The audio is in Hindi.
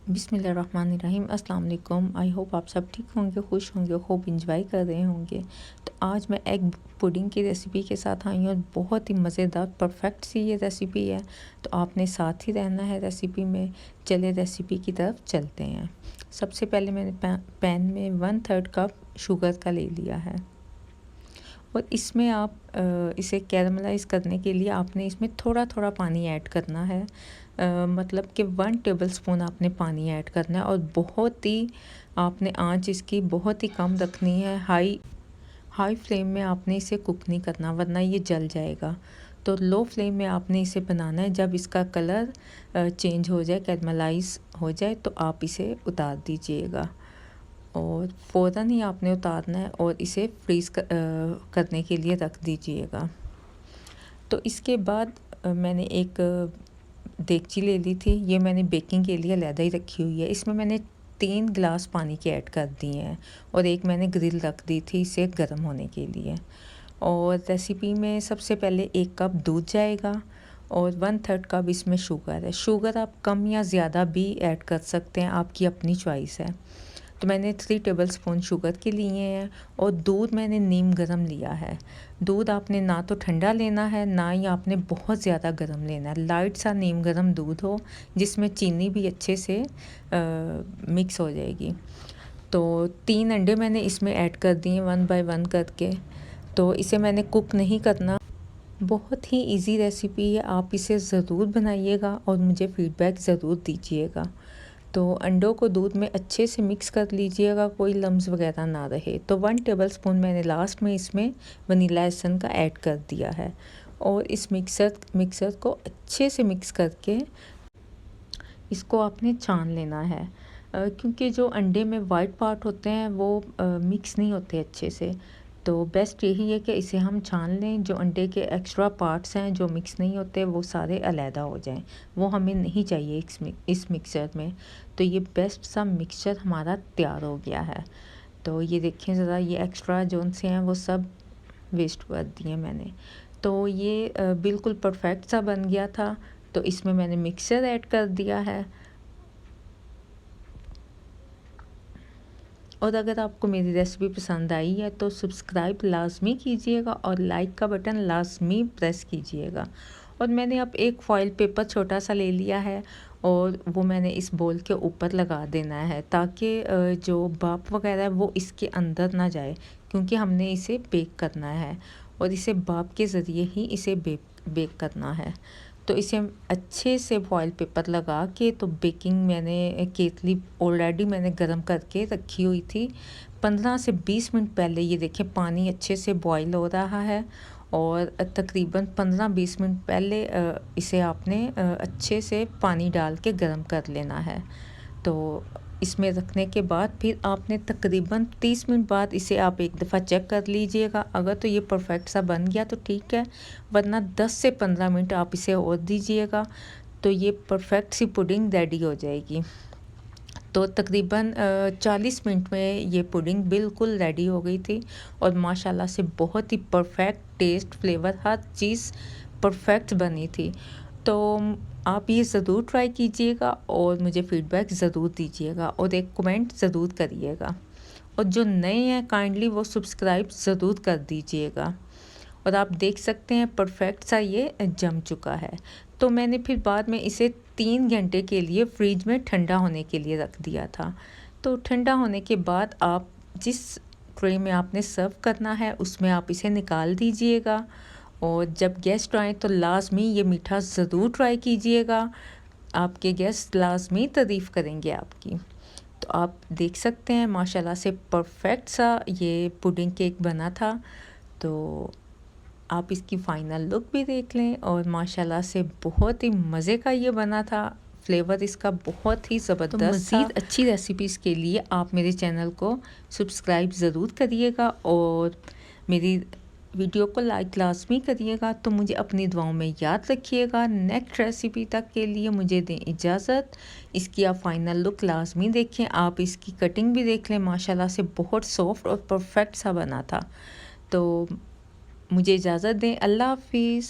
बिस्मिल्लाहिर्रहमानिर्रहीम अस्सलाम वालेकुम। आई होप आप सब ठीक होंगे, खुश होंगे, खूब इंजॉय कर रहे होंगे। तो आज मैं एग पुडिंग की रेसिपी के साथ आई हूँ। बहुत ही मज़ेदार परफेक्ट सी ये रेसिपी है, तो आपने साथ ही रहना है रेसिपी में। चले रेसिपी की तरफ चलते हैं। सबसे पहले मैंने पैन में 1/3 कप शुगर का ले लिया है और इसमें आप इसे कैरमलाइज़ करने के लिए आपने इसमें थोड़ा थोड़ा पानी ऐड करना है। मतलब कि 1 टेबलस्पून आपने पानी ऐड करना है और बहुत ही आपने आंच इसकी बहुत ही कम रखनी है। हाई फ्लेम में आपने इसे कुक नहीं करना, वरना ये जल जाएगा। तो लो फ्लेम में आपने इसे बनाना है। जब इसका कलर चेंज हो जाए, कैरमलाइज हो जाए, तो आप इसे उतार दीजिएगा और फ़ौरन ही आपने उतारना है और इसे फ्रीज़ करने के लिए रख दीजिएगा। तो इसके बाद मैंने एक देगची ले ली थी। ये मैंने बेकिंग के लिए अलहदा ही रखी हुई है। इसमें मैंने 3 गिलास पानी के ऐड कर दिए हैं और एक मैंने ग्रिल रख दी थी इसे गर्म होने के लिए। और रेसिपी में सबसे पहले 1 कप दूध जाएगा और 1/3 कप इसमें शुगर है। शुगर आप कम या ज़्यादा भी ऐड कर सकते हैं, आपकी अपनी चॉइस है। तो मैंने 3 टेबलस्पून शुगर के लिए हैं और दूध मैंने नीम गर्म लिया है। दूध आपने ना तो ठंडा लेना है, ना ही आपने बहुत ज़्यादा गर्म लेना है। लाइट सा नीम गर्म दूध हो जिसमें चीनी भी अच्छे से मिक्स हो जाएगी। तो 3 अंडे मैंने इसमें ऐड कर दिए 1 बाय 1 करके। तो इसे मैंने कुक नहीं करना। बहुत ही इजी रेसिपी है, आप इसे ज़रूर बनाइएगा और मुझे फ़ीडबैक ज़रूर दीजिएगा। तो अंडों को दूध में अच्छे से मिक्स कर लीजिएगा, कोई लम्स वगैरह ना रहे। तो 1 टेबलस्पून मैंने लास्ट में इसमें वनीला एसेंस का ऐड कर दिया है और इस मिक्सर को अच्छे से मिक्स करके इसको आपने छान लेना है। क्योंकि जो अंडे में वाइट पार्ट होते हैं वो मिक्स नहीं होते अच्छे से। तो बेस्ट यही है कि इसे हम छान लें। जो अंडे के एक्स्ट्रा पार्ट्स हैं जो मिक्स नहीं होते वो सारे अलहदा हो जाएं, वो हमें नहीं चाहिए इस मिक्सचर में। तो ये बेस्ट सा मिक्सचर हमारा तैयार हो गया है। तो ये देखिए ज़रा, ये एक्स्ट्रा जोन से हैं वो सब वेस्ट कर दिए मैंने। तो ये बिल्कुल परफेक्ट सा बन गया था। तो इसमें मैंने मिक्सचर ऐड कर दिया है। और अगर आपको मेरी रेसिपी पसंद आई है तो सब्सक्राइब लाजमी कीजिएगा और लाइक का बटन लाजमी प्रेस कीजिएगा। और मैंने अब एक फॉइल पेपर छोटा सा ले लिया है और वो मैंने इस बोल के ऊपर लगा देना है, ताकि जो भाप वगैरह है वो इसके अंदर ना जाए, क्योंकि हमने इसे बेक करना है और इसे भाप के ज़रिए ही इसे बेक करना है। तो इसे अच्छे से फॉइल पेपर लगा के, तो बेकिंग मैंने केतली ऑलरेडी मैंने गर्म करके रखी हुई थी 15 से 20 मिनट पहले। ये देखें पानी अच्छे से बॉईल हो रहा है और तकरीबन 15-20 मिनट पहले इसे आपने अच्छे से पानी डाल के गर्म कर लेना है। तो इसमें रखने के बाद फिर आपने तकरीबन 30 मिनट बाद इसे आप एक दफ़ा चेक कर लीजिएगा। अगर तो ये परफेक्ट सा बन गया तो ठीक है, वरना 10 से 15 मिनट आप इसे और दीजिएगा तो ये परफेक्ट सी पुडिंग रेडी हो जाएगी। तो तकरीबन 40 मिनट में ये पुडिंग बिल्कुल रेडी हो गई थी और माशाल्लाह से बहुत ही परफेक्ट टेस्ट, फ्लेवर, हर चीज़ परफेक्ट बनी थी। तो आप ये ज़रूर ट्राई कीजिएगा और मुझे फ़ीडबैक ज़रूर दीजिएगा और एक कमेंट ज़रूर करिएगा। और जो नए हैं काइंडली वो सब्सक्राइब ज़रूर कर दीजिएगा। और आप देख सकते हैं परफेक्ट सा ये जम चुका है। तो मैंने फिर बाद में इसे 3 घंटे के लिए फ्रिज में ठंडा होने के लिए रख दिया था। तो ठंडा होने के बाद आप जिस ट्रे में आपने सर्व करना है उसमें आप इसे निकाल दीजिएगा। और जब गेस्ट आएँ तो लाजमी ये मीठा ज़रूर ट्राई कीजिएगा, आपके गेस्ट लाजमी तारीफ़ करेंगे आपकी। तो आप देख सकते हैं माशाल्लाह से परफेक्ट सा ये पुडिंग केक बना था। तो आप इसकी फ़ाइनल लुक भी देख लें और माशाल्लाह से बहुत ही मज़े का ये बना था। फ्लेवर इसका बहुत ही ज़बरदस्त। तो मज़ीद अच्छी रेसिपीज़ के लिए आप मेरे चैनल को सब्सक्राइब ज़रूर करिएगा और मेरी वीडियो को लाइक लाजमी करिएगा। तो मुझे अपनी दुआओं में याद रखिएगा। नेक्स्ट रेसिपी तक के लिए मुझे दें इजाज़त। इसकी आप फ़ाइनल लुक लाजमी देखें, आप इसकी कटिंग भी देख लें। माशाल्लाह से बहुत सॉफ्ट और परफेक्ट सा बना था। तो मुझे इजाज़त दें। अल्लाह हाफिज़।